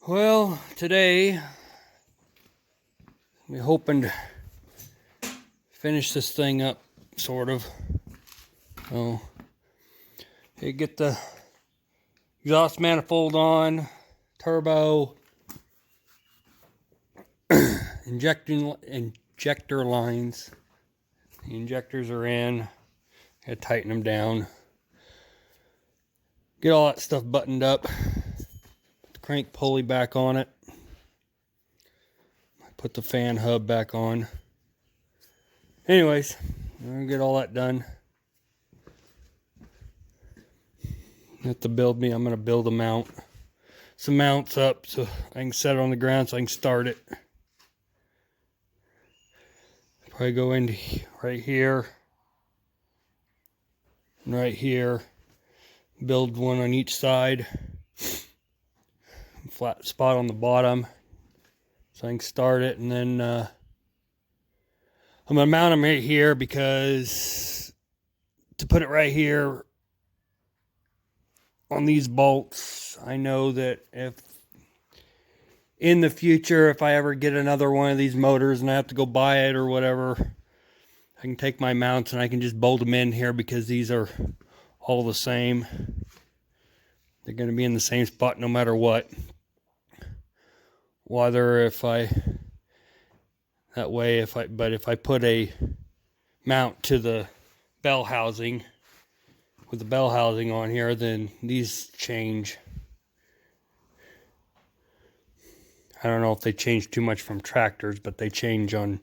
Well, today we're hoping to finish this thing up, sort of. So, you get the exhaust manifold on, turbo, injector lines. The injectors are in. Gotta tighten them down. Get all that stuff buttoned up. Put the crank pulley back on it. Put the fan hub back on. Anyways, I'm gonna get all that done. I'm gonna build a mount. Some mounts up so I can set it on the ground so I can start it. Probably go into right here. And right here. Build one on each side. Flat spot on the bottom. So I can start it, and then I'm gonna mount them right here because to put it right here on these bolts, I know that if in the future, if I ever get another one of these motors and I have to go buy it or whatever, I can take my mounts and I can just bolt them in here because these are all the same. They're going to be in the same spot no matter what. Whether if I put a mount to the bell housing with the bell housing on here, then these change. I don't know if they change too much from tractors, but they change on.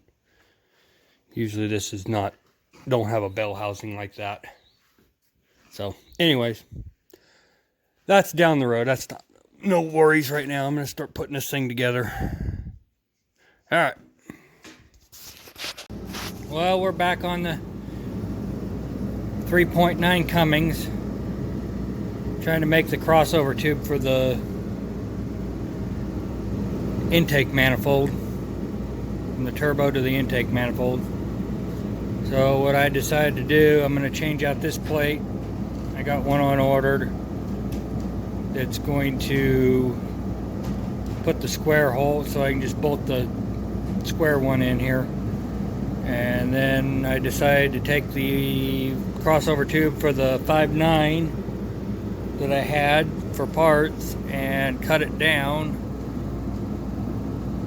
Usually this is don't have a bell housing like that. So, anyways, that's down the road. That's no worries right now. I'm going to start putting this thing together. All right. Well, we're back on the 3.9 Cummins. Trying to make the crossover tube for the intake manifold. From the turbo to the intake manifold. So what I decided to do, I'm going to change out this plate. I got one on ordered. It's going to put the square hole so I can just bolt the square one in here. And then I decided to take the crossover tube for the 5.9 that I had for parts and cut it down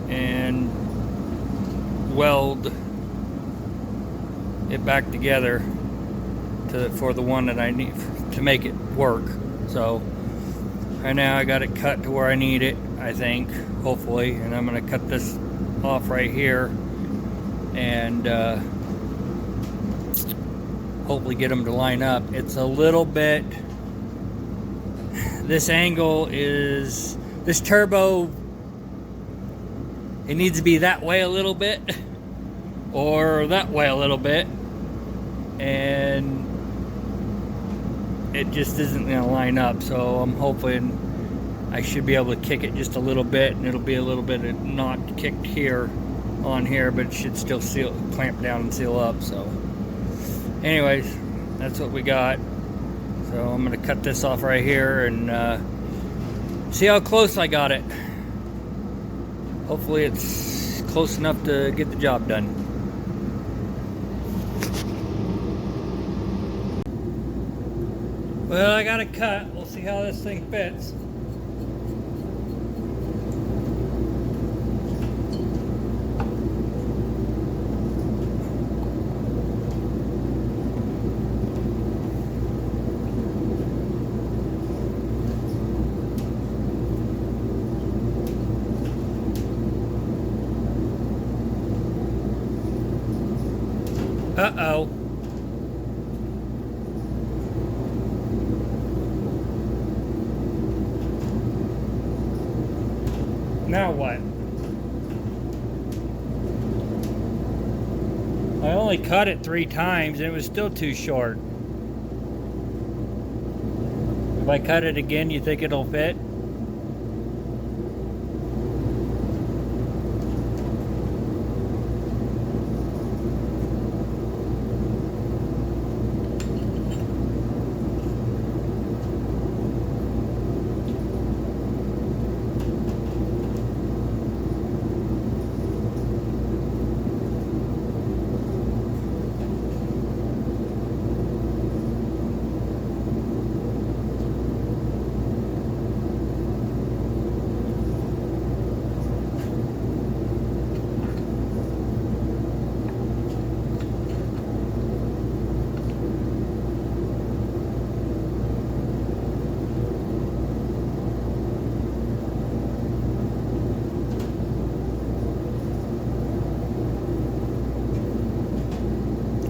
and weld it back together for the one that I need to make it work. So right now I got it cut to where I need it, I think, hopefully, and I'm going to cut this off right here and hopefully get them to line up. It's a little bit, this angle is, this turbo, it needs to be that way a little bit or that way a little bit, and it just isn't going to line up. So I'm hoping I should be able to kick it just a little bit, and it'll be a little bit not kicked here on here, but it should still clamp down and seal up. So anyways, that's what we got. So I'm going to cut this off right here and see how close I got it. Hopefully it's close enough to get the job done. Well, I got it cut. We'll see how this thing fits. Uh-oh. Now what? I only cut it 3 times and it was still too short. If I cut it again, you think it'll fit?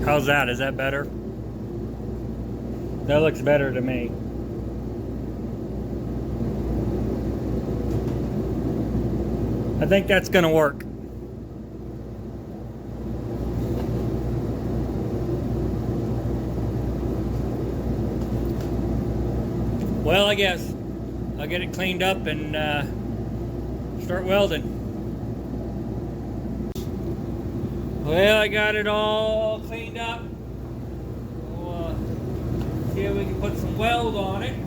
How's that? Is that better? That looks better to me. I think that's gonna work. Well, I guess I'll get it cleaned up and start welding. Well, I got it all cleaned up. We'll see if we can put some weld on it.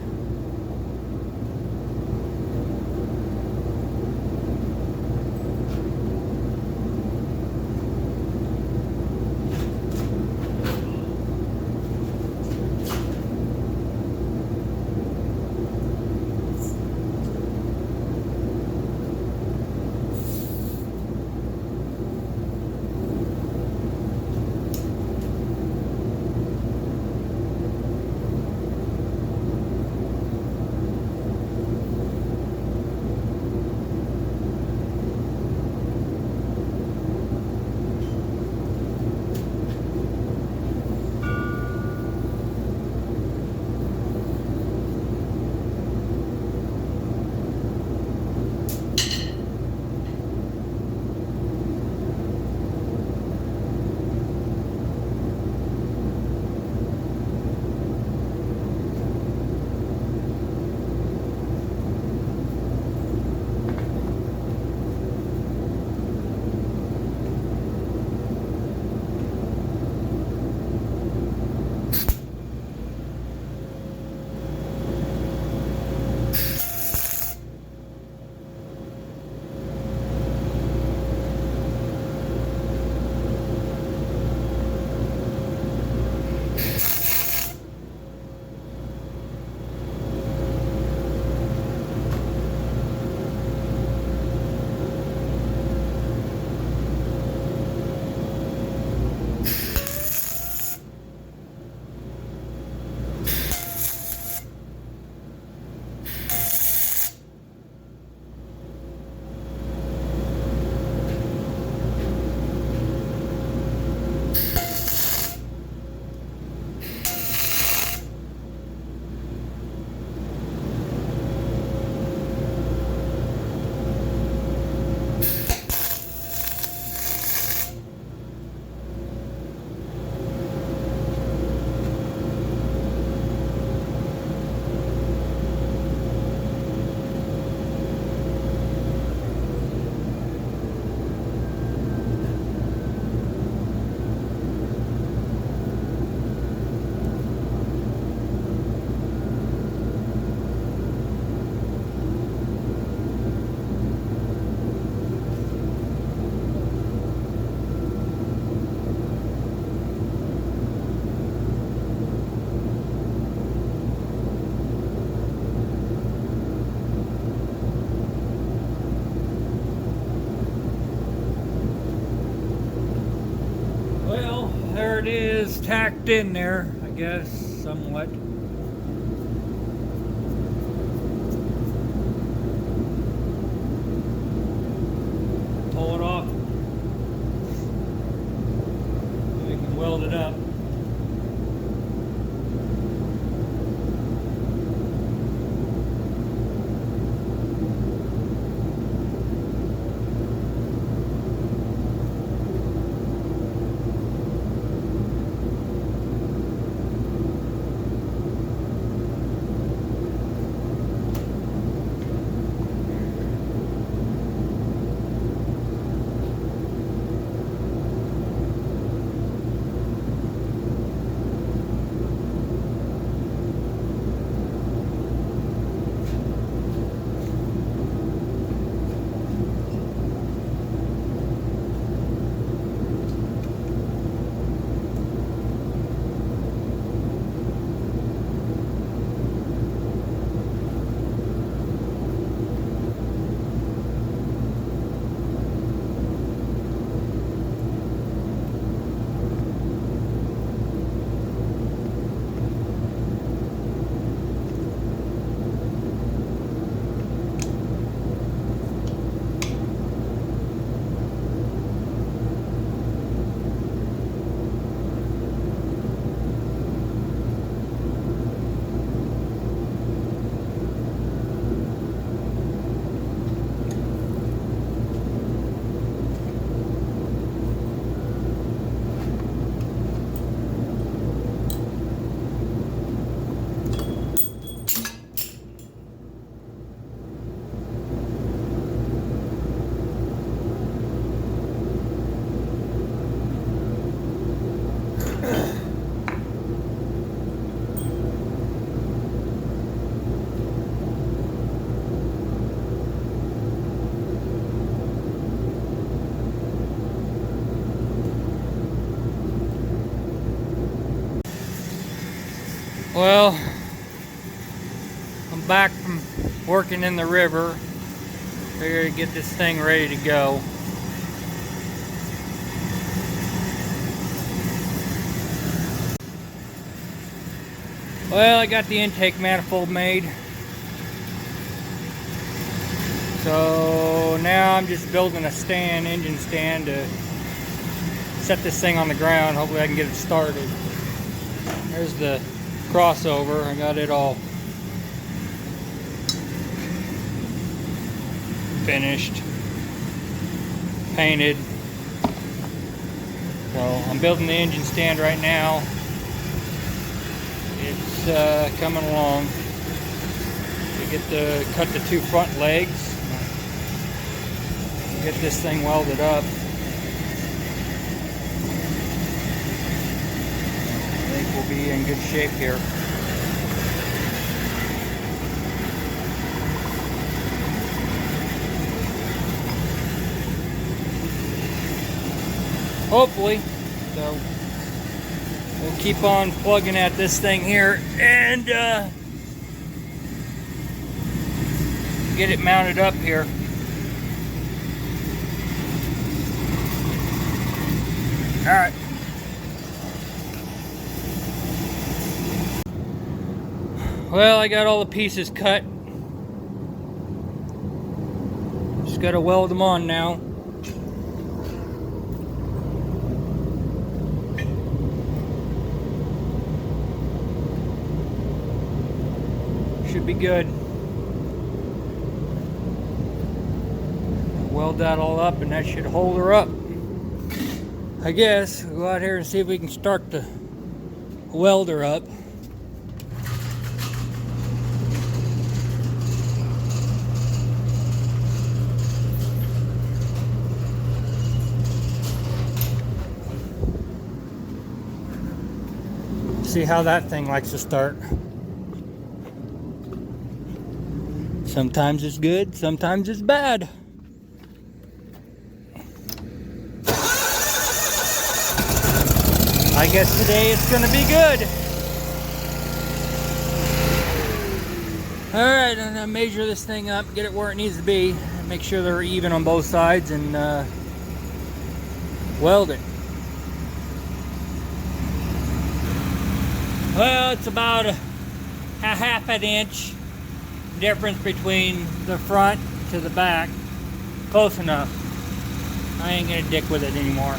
There it is, tacked in there, I guess, somewhat. Pull it off. We can weld it up. Well, I'm back from working in the river. Figured to get this thing ready to go. Well, I got the intake manifold made. So now I'm just building a stand, engine stand, to set this thing on the ground. Hopefully I can get it started. There's the crossover. I got it all finished, painted. So I'm building the engine stand right now. It's coming along. To cut the two front legs, get this thing welded up. I think we'll be in good shape here. Hopefully. So we'll keep on plugging at this thing here and get it mounted up here. All right. Well, I got all the pieces cut. Just got to weld them on now. Should be good. Weld that all up and that should hold her up. I guess we'll go out here and see if we can start to weld her up. See how that thing likes to start. Sometimes it's good, sometimes it's bad. I guess today it's gonna be good. Alright, I'm gonna measure this thing up, get it where it needs to be, make sure they're even on both sides, and weld it. Well, it's about a half an inch difference between the front to the back. Close enough. I ain't gonna dick with it anymore.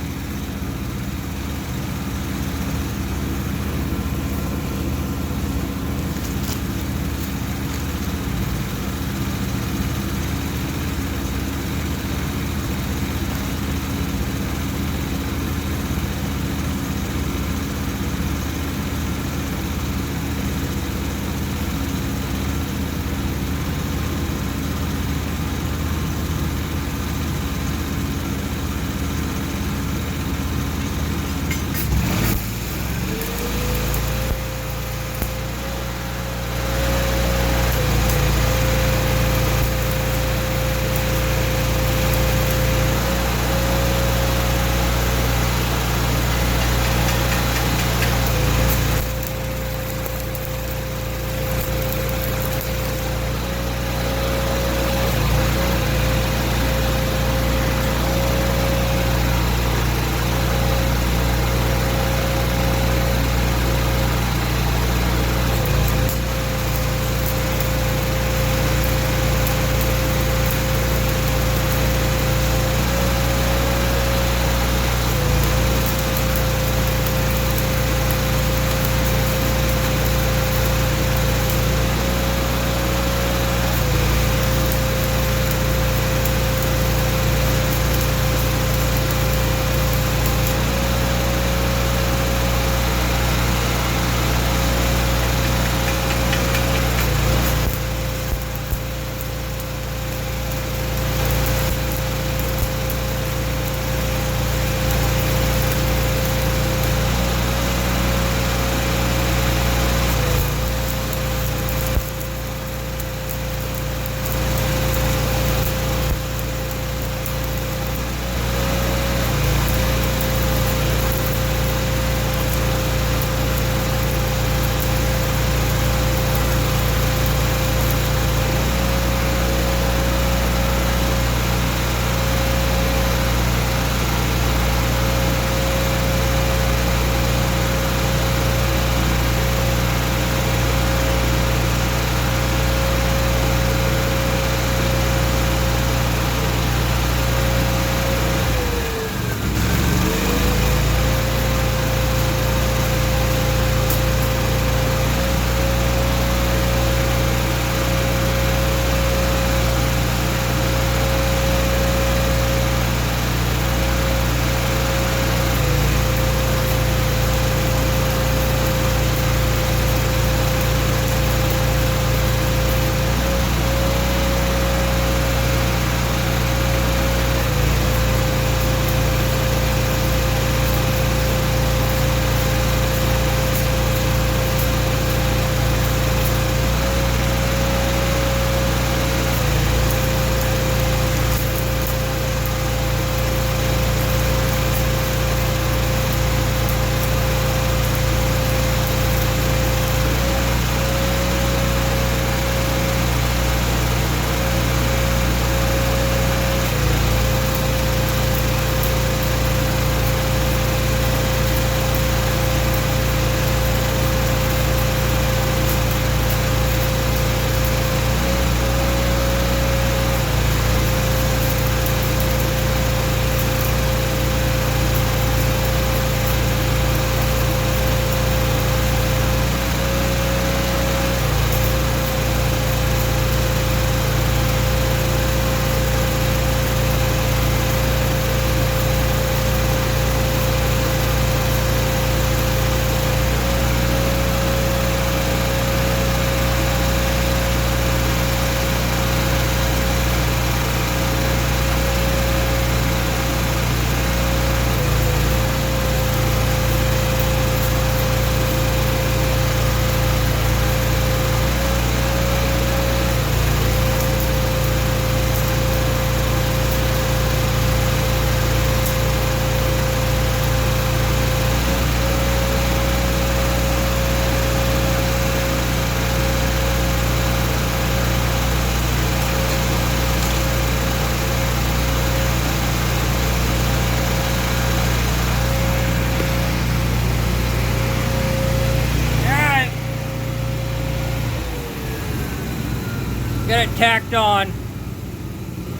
got it tacked on.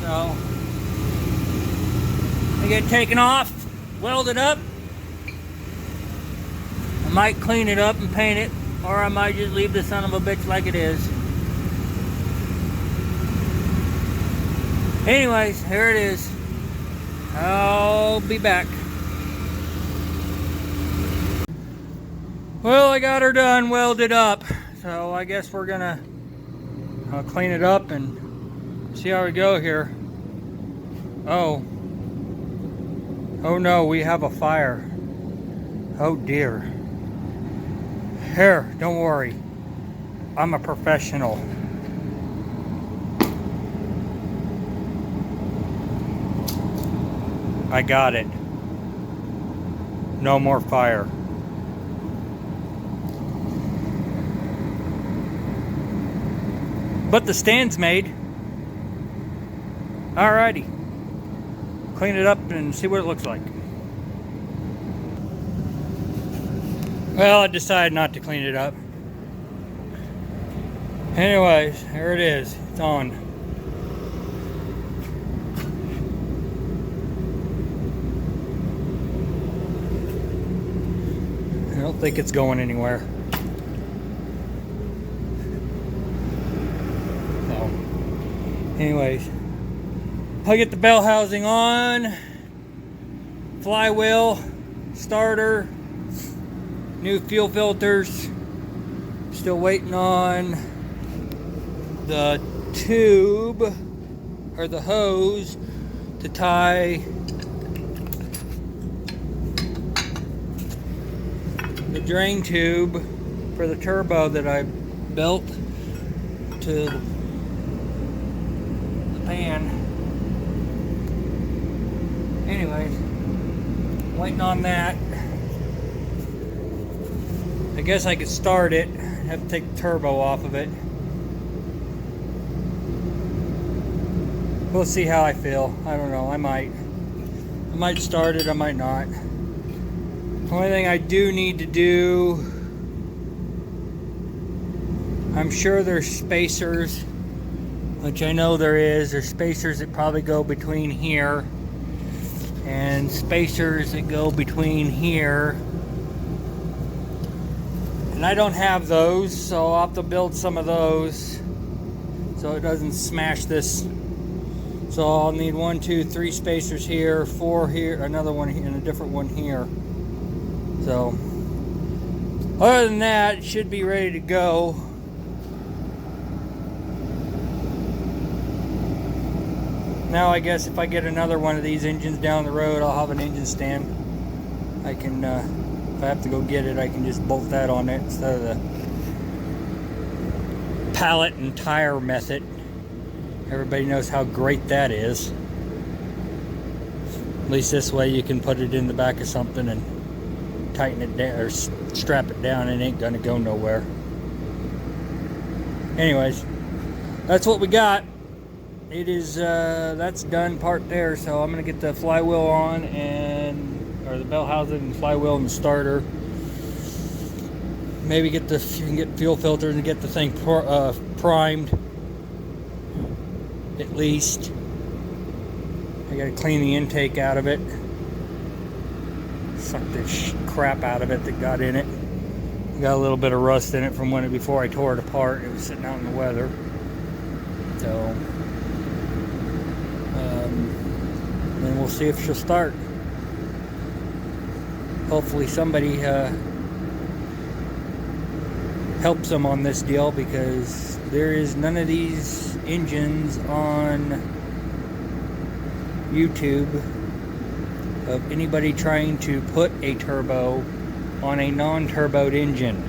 So I get it taken off, welded up. I might clean it up and paint it, or I might just leave the son of a bitch like it is. Anyways, here it is. I'll be back. Well, I got her done, welded up. So I guess we're gonna clean it up and see how we go here. Oh no, we have a fire. Oh dear. Here, don't worry. I'm a professional. I got it. No more fire. But the stand's made. Alrighty. Clean it up and see what it looks like. Well, I decided not to clean it up. Anyways, here it is. It's on. I don't think it's going anywhere. So, anyways, I'll get the bell housing on, flywheel, starter, new fuel filters. Still waiting on the tube or the hose to tie the drain tube for the turbo that I built to the pan. Anyways, waiting on that. I guess I could start it. Have to take the turbo off of it. We'll see how I feel. I don't know. I might start it. I might not. The only thing I do need to do, I'm sure there's spacers, which I know there is. There's spacers that probably go between here and spacers that go between here. And I don't have those, so I'll have to build some of those so it doesn't smash this. So I'll need 1, 2, 3 spacers here, 4 here, another one here, and a different one here. So other than that, it should be ready to go. Now I guess if I get another one of these engines down the road, I'll have an engine stand. I can, if I have to go get it, I can just bolt that on it instead of the pallet and tire method. Everybody knows how great that is. At least this way you can put it in the back of something and tighten it down or strap it down. It ain't gonna go nowhere. Anyways, that's what we got. It is that's done part there, so I'm gonna get the flywheel on or the bell housing and flywheel and the starter. Maybe get fuel filters and get the thing primed at least. I gotta clean the intake out of it. Suck this crap out of it that got in it. Got a little bit of rust in it from before I tore it apart. It was sitting out in the weather. So then we'll see if she'll start. Hopefully somebody helps them on this deal, because there is none of these engines on YouTube of anybody trying to put a turbo on a non-turboed engine.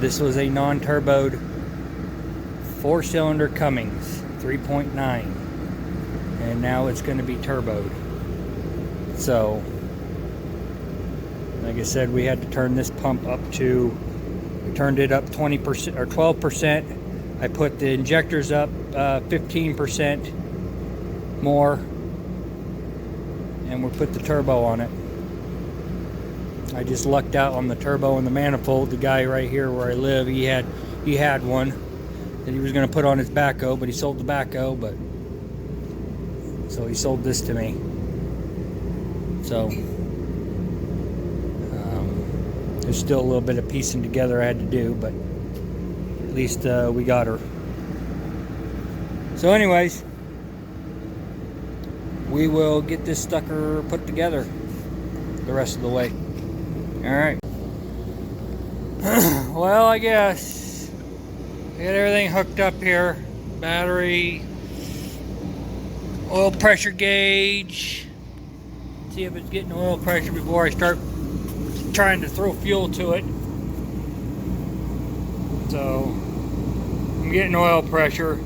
This was a non-turboed 4-cylinder Cummins 3.9, and now it's going to be turboed. So like I said, we had to turn this pump up to, we turned it up 20% or 12%. I put the injectors up 15% more, and we put the turbo on it. I just lucked out on the turbo and the manifold. The guy right here where I live, he he had one that he was going to put on his backhoe, but he sold the backhoe, so he sold this to me. So there's still a little bit of piecing together I had to do, but at least we got her. So anyways, we will get this sucker put together the rest of the way. Alright. Well, I guess I got everything hooked up here. Battery, oil pressure gauge. See if it's getting oil pressure before I start trying to throw fuel to it. So I'm getting oil pressure.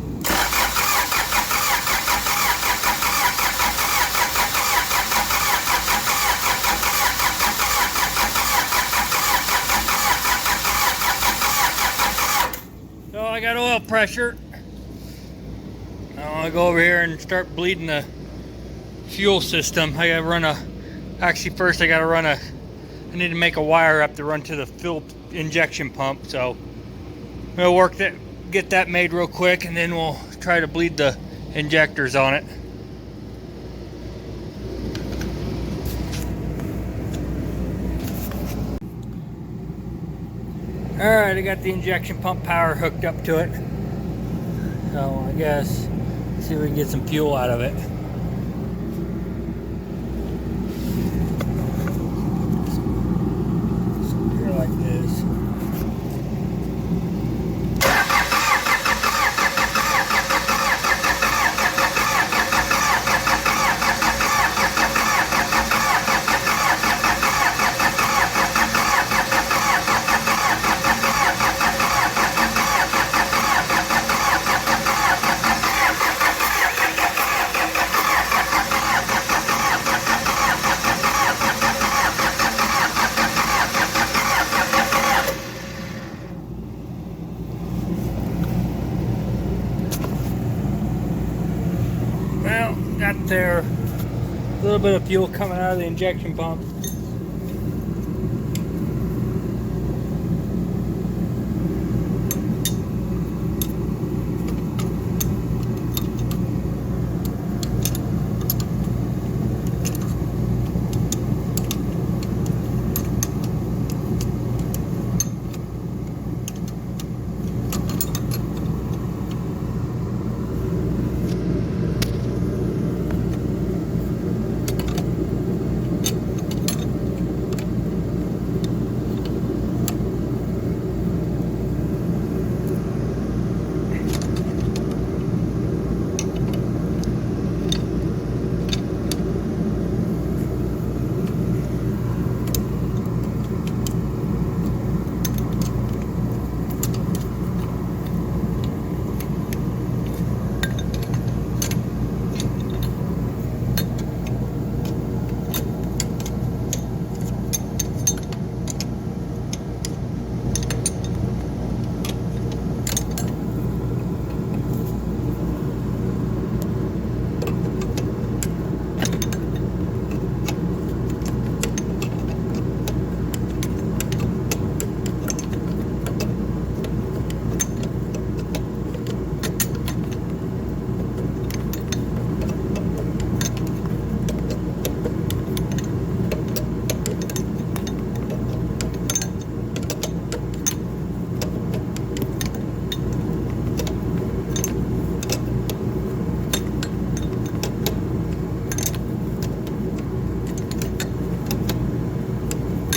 So I got oil pressure. Now I'll go over here and start bleeding the fuel system. I gotta run actually first I need to make a wire up to run to the fuel injection pump. So we'll get that made real quick, and then we'll try to bleed the injectors on it. Alright, I got the injection pump power hooked up to it. So I guess see if we can get some fuel out of it. Here like this. Well, got there. A little bit of fuel coming out of the injection pump.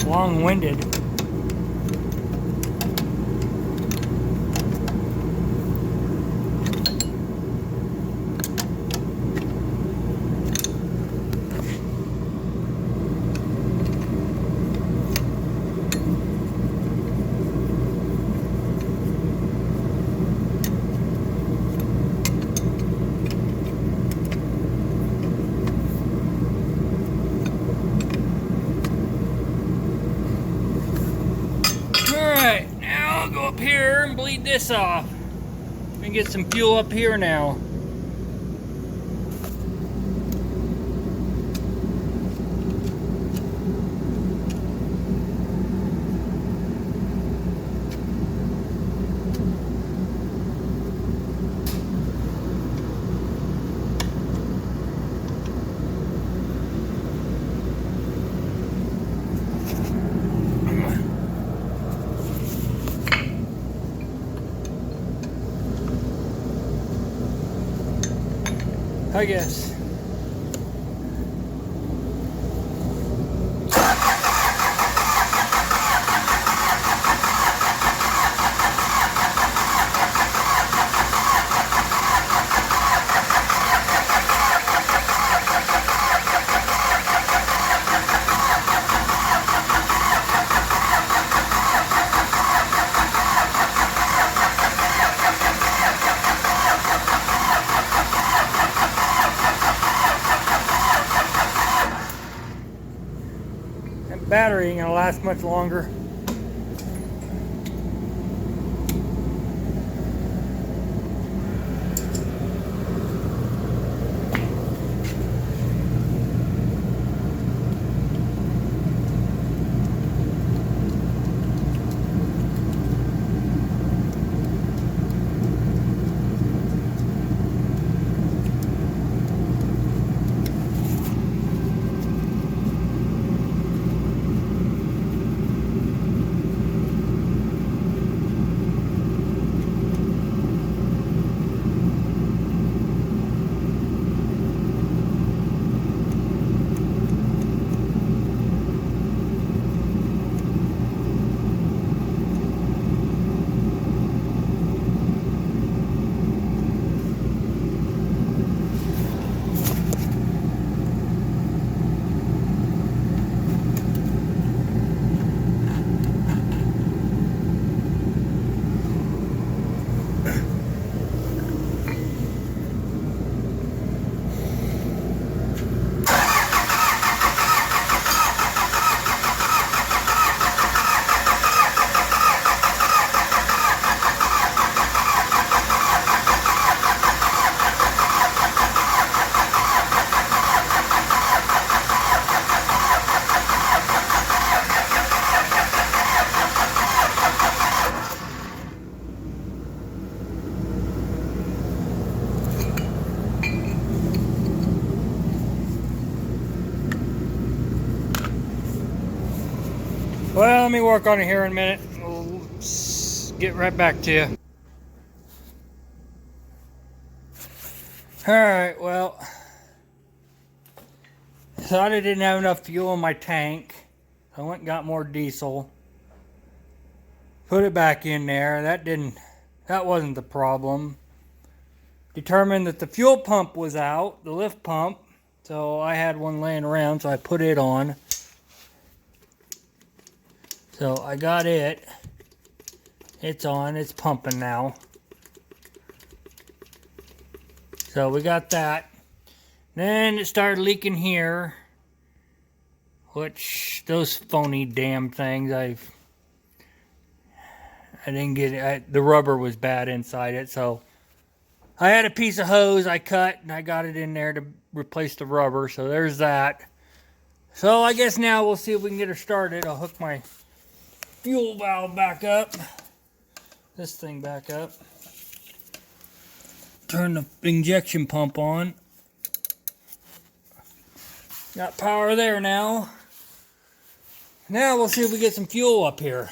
Long-winded. Up here and bleed this off and get some fuel up here now. I guess. That battery ain't gonna last much longer. Well, let me work on it here in a minute. We'll get right back to you. Alright, well, thought I didn't have enough fuel in my tank. I went and got more diesel. Put it back in there. That wasn't the problem. Determined that the fuel pump was out, the lift pump. So I had one laying around, so I put it on. So I got it. It's on, it's pumping now. So we got that. Then it started leaking here. Which, those phony damn things, I didn't get it. The rubber was bad inside it, so I had a piece of hose I cut and I got it in there to replace the rubber. So there's that. So I guess now we'll see if we can get her started. I'll hook my fuel valve back up. This thing back up. Turn the injection pump on. Got power there now. Now we'll see if we get some fuel up here.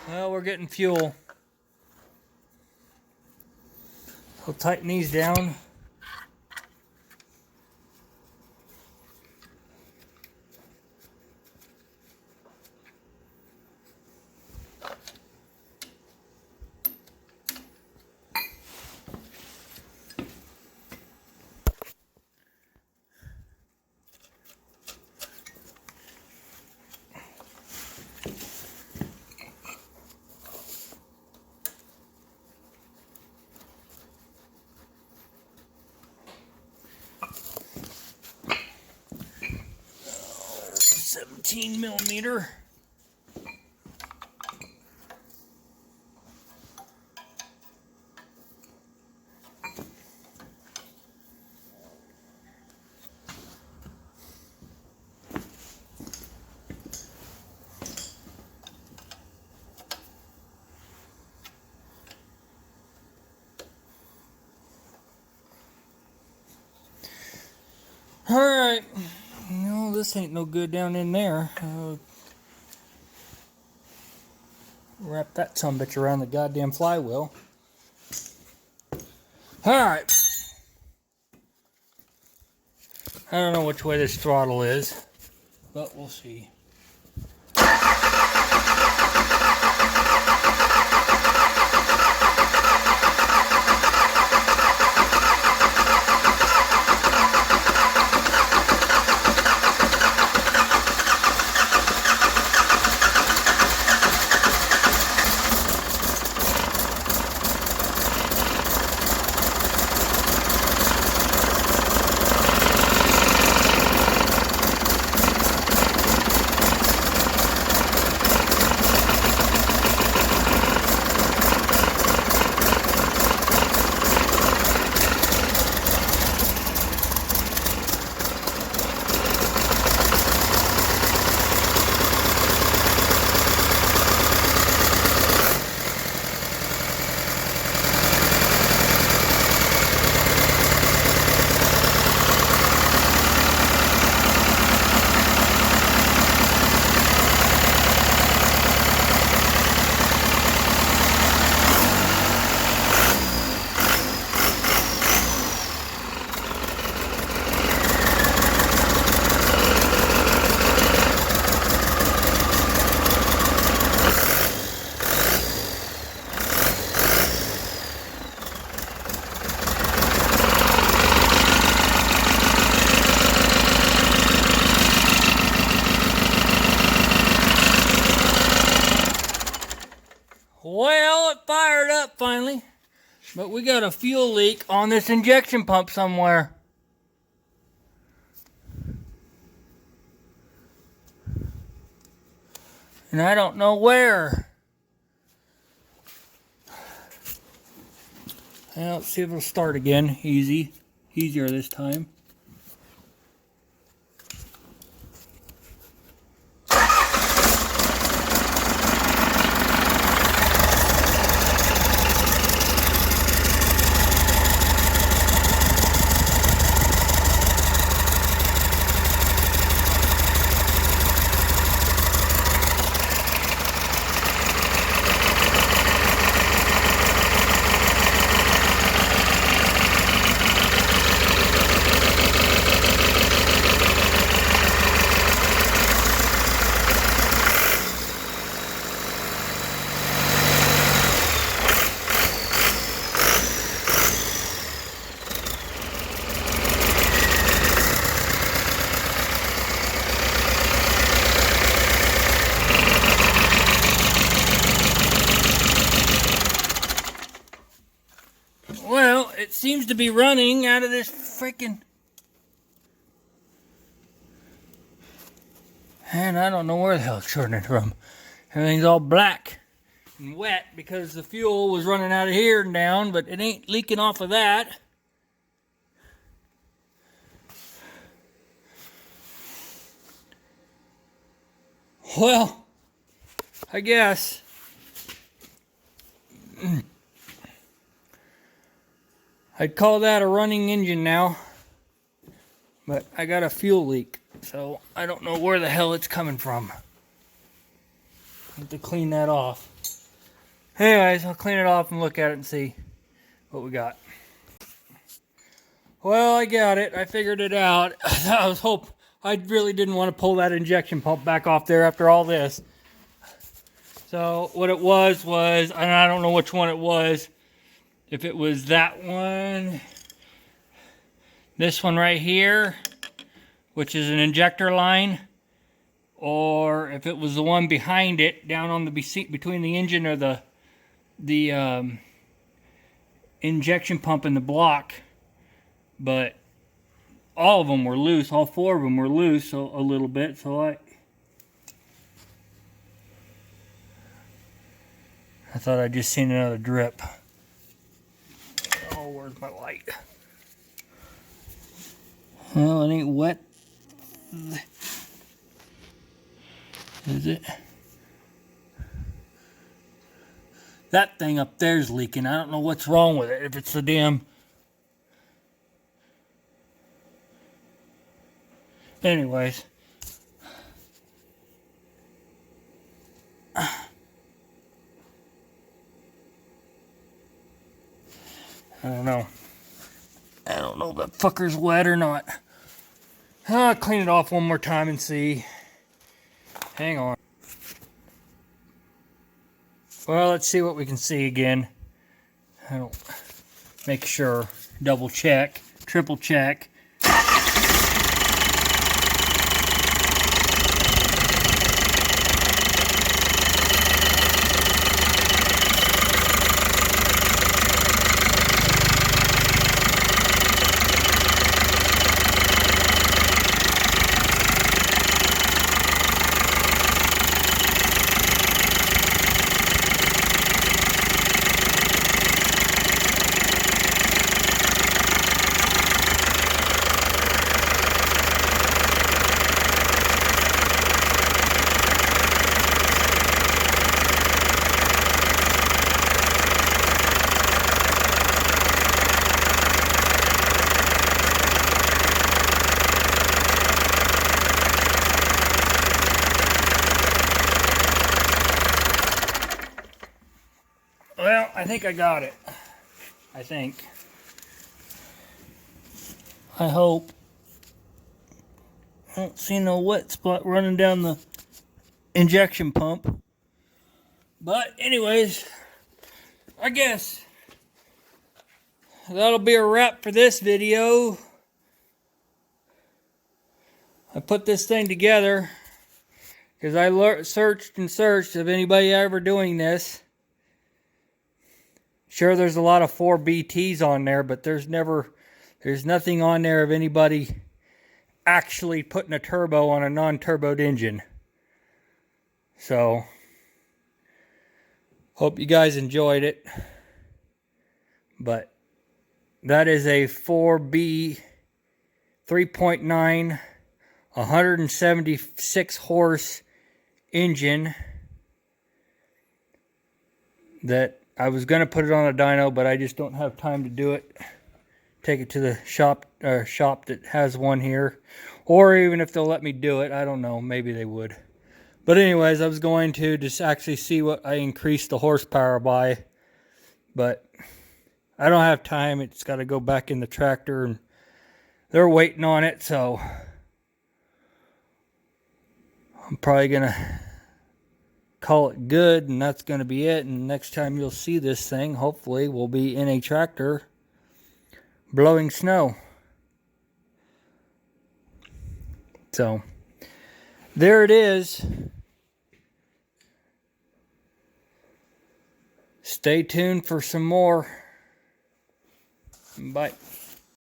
Well, we're getting fuel. We'll tighten these down. $17mm. Alright. No, this ain't no good down in there. Wrap that sumbitch around the goddamn flywheel. Alright. I don't know which way this throttle is, but we'll see. Well, it fired up finally, but we got a fuel leak on this injection pump somewhere. And I don't know where. Well, let's see if it'll start again. Easier this time. Well, it seems to be running out of this freaking... And I don't know where the hell it's shorting it from. Everything's all black and wet because the fuel was running out of here and down, but it ain't leaking off of that. Well, I guess. I'd call that a running engine now, but I got a fuel leak, so I don't know where the hell it's coming from. I have to clean that off. Anyways, I'll clean it off and look at it and see what we got. Well, I got it. I figured it out. I really didn't want to pull that injection pump back off there after all this. So what it was, and I don't know which one it was, if it was that one, this one right here, which is an injector line, or if it was the one behind it, down on the between the engine or the injection pump and the block. But all of them were loose. All four of them were loose a little bit. So I thought I'd just seen another drip. Oh, where's my light? Well, it ain't wet. Is it? That thing up there's leaking. I don't know what's wrong with it. If it's the damn... Anyways. I don't know. I don't know if that fucker's wet or not. I'll clean it off one more time and see. Hang on. Well, let's see what we can see again. I don't make sure, double check, triple check. Well, I think I got it. I think. I hope. I don't see no wet spot running down the injection pump. But anyways, I guess that'll be a wrap for this video. I put this thing together because I searched and searched of anybody ever doing this. Sure, there's a lot of 4BTs on there, but there's nothing on there of anybody actually putting a turbo on a non-turboed engine. So, hope you guys enjoyed it. But that is a 4B 3.9 176 horse engine that I was going to put it on a dyno, but I just don't have time to do it. Take it to the shop that has one here. Or even if they'll let me do it, I don't know. Maybe they would. But anyways, I was going to just actually see what I increased the horsepower by. But I don't have time. It's got to go back in the tractor, and they're waiting on it. So I'm probably going to call it good, and that's going to be it. And next time you'll see this thing, hopefully, will be in a tractor blowing snow. So there it is. Stay tuned for some more. Bye.